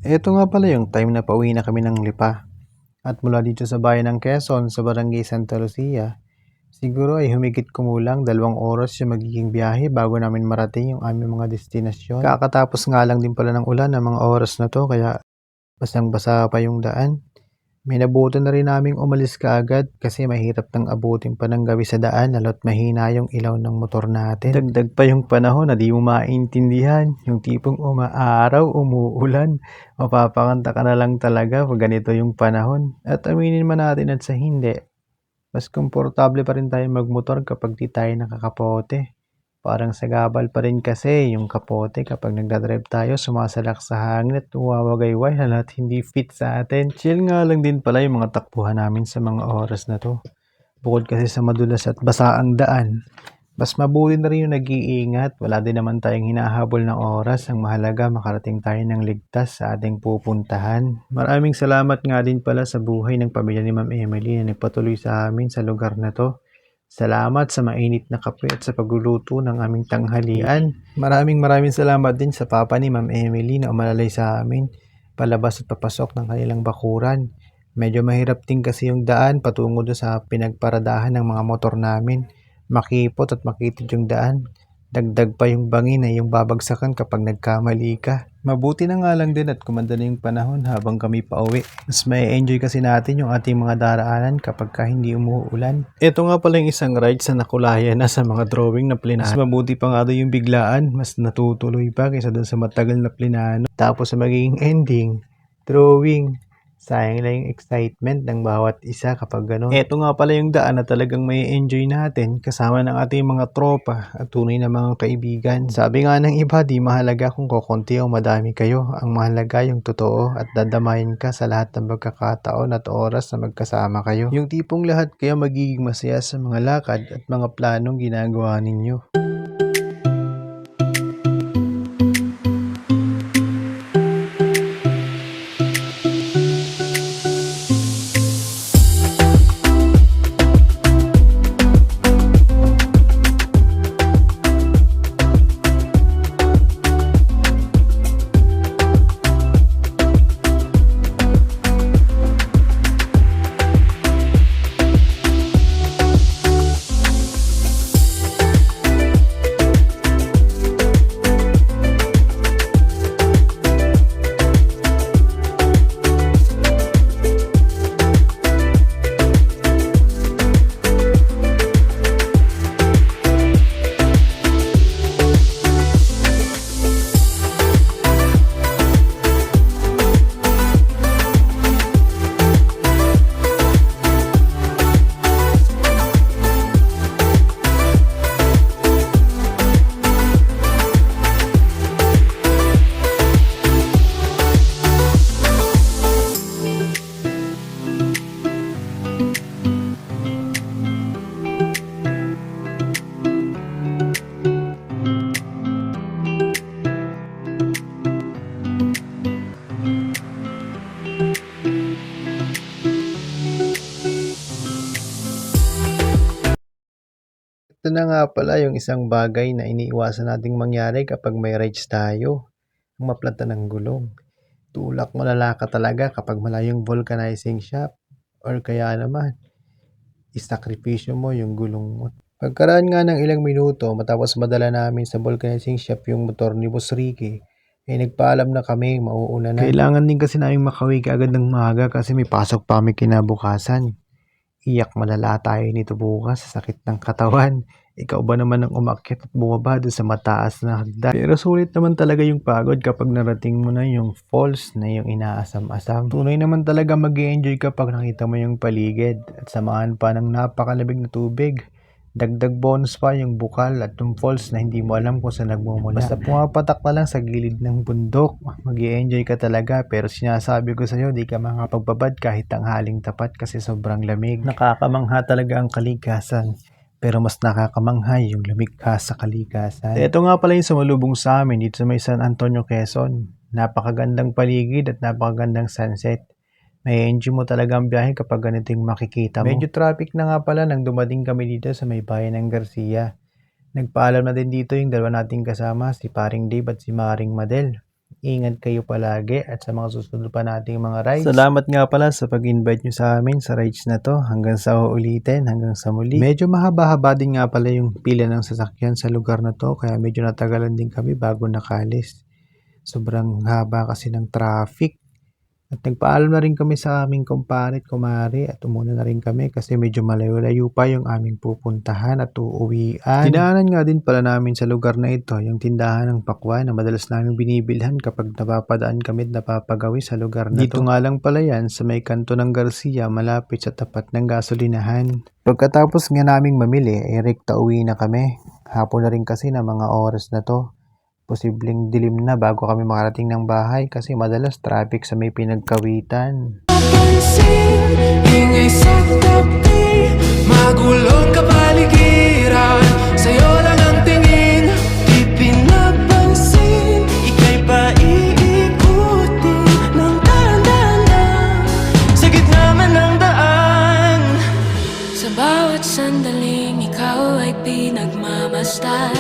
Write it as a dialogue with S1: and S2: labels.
S1: Eto nga pala yung time na pauwi na kami ng Lipa. At mula dito sa bayan ng Quezon sa Barangay Santa Lucia, siguro ay humigit kumulang 2 oras yung magiging biyahe bago namin marating yung aming mga destinasyon. Kakatapos nga lang din pala ng ulan ng mga oras na to kaya basang-basa pa yung daan. Minabuti na rin naming umalis kaagad kasi mahirap nang abutin pa ng gabi sa daan lalo't mahina yung ilaw ng motor natin. Dagdag pa yung panahon na di mo maintindihan, yung tipong umaaraw, umuulan, mapapakanta ka na lang talaga pag ganito yung panahon. At aminin man natin at sa hindi, mas komportable pa rin tayo magmotor kapag di tayo nakakapote. Parang sagabal pa rin kasi yung kapote kapag nagdadrive tayo, sumasalak sa hangin at umawagayway hala't hindi fit sa atin. Chill nga lang din pala yung mga takbuhan namin sa mga oras na to. Bukod kasi sa madulas at basa ang daan, mas mabuti na rin yung nag-iingat. Wala din naman tayong hinahabol ng oras. Ang mahalaga makarating tayo ng ligtas sa ating pupuntahan. Maraming salamat nga din pala sa buhay ng pamilya ni Ma'am Emily na nagpatuloy sa amin sa lugar na to. Salamat sa mainit na kape at sa pagluluto ng aming tanghalian. Maraming salamat din sa papa ni Ma'am Emily na umalalay sa amin palabas at papasok ng kanilang bakuran. Medyo mahirap din kasi yung daan patungo doon sa pinagparadahan ng mga motor namin. Makipot at makitid yung daan. Dagdag pa yung bangin na yung babagsakan kapag nagkamali ka. Mabuti na nga lang din at kumanda na yung panahon habang kami pauwi. Mas may enjoy kasi natin yung ating mga daraanan kapag hindi umuulan. Ito nga pala yung isang ride sa nakulayan na sa mga drawing na plinano. Mas mabuti pa nga doon yung biglaan. Mas natutuloy pa kaysa doon sa matagal na plinano. Tapos sa magiging ending, drawing. Sayang lang yung excitement ng bawat isa kapag gano'n. Ito nga pala yung daan na talagang may enjoy natin kasama ng ating mga tropa at tunay na mga kaibigan. Sabi nga ng iba, di mahalaga kung kokonti o madami kayo. Ang mahalaga yung totoo at dadamayin ka sa lahat ng pagkakataon at oras na magkasama kayo. Yung tipong lahat kayo magiging masaya sa mga lakad at mga planong ginagawa ninyo. Ito na nga pala yung isang bagay na iniiwasan nating mangyari kapag may rides tayo. Ang maplanta ng gulong. Tulak mo lalaka talaga kapag malayong vulcanizing shop. Or kaya naman, isakripisyo mo yung gulong mo. Pagkaraan nga ng ilang minuto matapos madala namin sa vulcanizing shop yung motor ni Boss Ricky, nagpaalam na kami, mauuna na. Kailangan din kasi namin makauwi kaagad ng maaga kasi may pasok pa kami kinabukasan. Iyak malala tayo nito bukas sa sakit ng katawan. Ikaw ba naman ang umakyat at bumaba doon sa mataas na hagdan? Pero sulit naman talaga yung pagod kapag narating mo na yung falls na yung inaasam-asam. Tunay naman talaga mag-i-enjoy kapag nakita mo yung paligid at samahan pa ng napakalamig na tubig. Dagdag bonus pa yung bukal at yung falls na hindi mo alam kung saan nagmumula. Basta pumapatak pa lang sa gilid ng bundok, mag-i-enjoy ka talaga. Pero sinasabi ko sa'yo, di ka makapagbabad kahit tanghaling tapat kasi sobrang lamig. Nakakamangha talaga ang kalikasan. Pero mas nakakamangha yung lumikha sa kalikasan. Ito nga pala yung sumalubong sa amin dito sa may San Antonio, Quezon. Napakagandang paligid at napakagandang sunset. May enjoy mo talaga ang biyahe kapag ganito yung makikita mo. Medyo traffic na nga pala nang dumating kami dito sa may bayan ng Garcia. Nagpaalam na din dito yung dalawa nating kasama, si Paring Dave at si Maring Madel. Ingat kayo palagi at sa mga susunod pa nating mga rides. Salamat nga pala sa pag-invite nyo sa amin sa rides na to. Hanggang sa uulitin, hanggang sa muli. Medyo mahaba-haba din nga pala yung pila ng sasakyan sa lugar na to. Kaya medyo natagalan din kami bago nakalis. Sobrang haba kasi ng traffic. At nagpaalam na rin kami sa aming kumpare at kumari at umuna na rin kami kasi medyo malayo-layo pa yung aming pupuntahan at uuwian. Dinaanan nga din pala namin sa lugar na ito yung tindahan ng pakwan na madalas namin binibilhan kapag napapadaan kami at napapagawi sa lugar na dito nga lang pala yan sa may kanto ng Garcia malapit sa tapat ng gasolinahan. Pagkatapos nga naming mamili ay rekta uwi na kami. Hapon na rin kasi na mga oras na to. Posibleng dilim na bago kami makarating ng bahay kasi madalas traffic sa may pinagkawitan.
S2: Pansin, ingay sa tabi, magulong kapaligiran, sa'yo lang ang tingin, di pinapansin, ika'y paiikutin ng dahan-dahan, sa gitna man ng daan. Sa bawat sandaling ikaw ay pinagmamasdan,